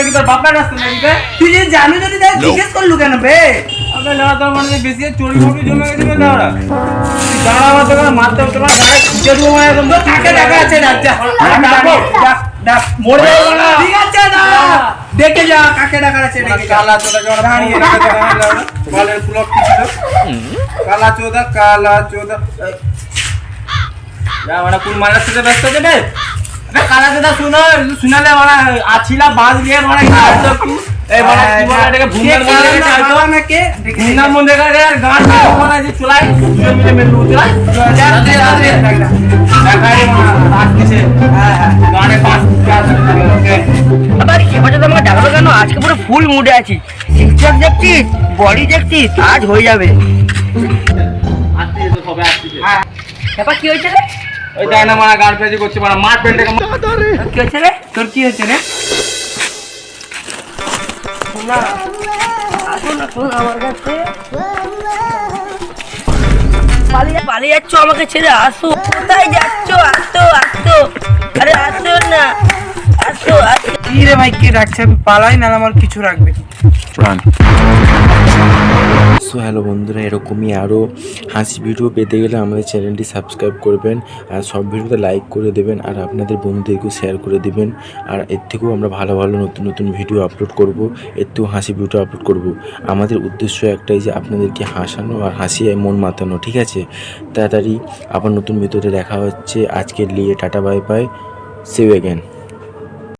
কি তোর বাপের রাস্তা নাকি বে? তুই যদি জানো যদি তাই জিজ্ঞেস করলু কেন বে? আবে না তোর মানে বেশি চুরি মুড়ি জমে গেছে বে দাঁড়া। তুই দাঁড়া মারতে গেলে মারতে তোমার গায়ে খুঁজে দেবো মানে একদম। তো কাকে দেখা আছে ডাক যা। আমি ডাকবো। ডাক ডাক মরে যাবো না। ঠিক আছে না। দেখে যা কাকে ডাকার আছে ডেকে যা। কালা চোদা কেমন দাঁড়িয়ে রেখেছে বলের পুলক কি ছিল? কালা চোদা যা মানে কোন মারার সাথে ব্যস্ত আছে বে? আরে কালা চোদা শুনালে মানে আছিলা বাজ দিয়ে মানে এই মানে কি বলে এটাকে ভুঙ্গার মনে রেখেছে হয়তো আমাকে দেখে ভুঙ্গার মধ্যে রেখে আর গান মানে যে চুলাই দুজন মিলে মেলু চুলাই দেখাই আসছে হ্যাঁ হ্যাঁ গানে পাস আবার এবছর তো আমাকে ডাকবে কেন? আজকে পুরো ফুল মুডে আছি। টিকটক দেখছিস, বডি দেখছিস, আজ হয়ে যাবে। আসছে তো সবে আসছে ব্যাপার কি হয়েছে রে? ওই দেখ না মানে গান পেজি করছে মানে মার পেন্টাকে কি হয়েছে রে? তোর কি হয়েছে রে? না আসুন আসুন আমার কাছে। পালিয়ে যাচ্ছ আমাকে ছেড়ে, আসো। কোথায় যাচ্ছ? আসো আসো, আরে আসো না, আসো আসো। কি রে ভাই কে রাখছে? আমি পালাই না আমার কিছু রাখবে। সো হ্যালো বন্ধুরা, এরকমই আরও হাসি ভিডিও পেতে গেলে আমাদের চ্যানেলটি সাবস্ক্রাইব করবেন আর সব ভিডিওতে লাইক করে দেবেন আর আপনাদের বন্ধুদেরকেও শেয়ার করে দেবেন। আর এর থেকেও আমরা ভালো ভালো নতুন নতুন ভিডিও আপলোড করব, এর থেকেও হাসি ভিডিও আপলোড করব। আমাদের উদ্দেশ্য একটাই যে আপনাদেরকে হাসানো আর হাসিয়ে মন মাতানো, ঠিক আছে? তাড়াতাড়ি আবার নতুন ভিডিওতে দেখা হচ্ছে। আজকের লিয়ে tata bye bye, see you again.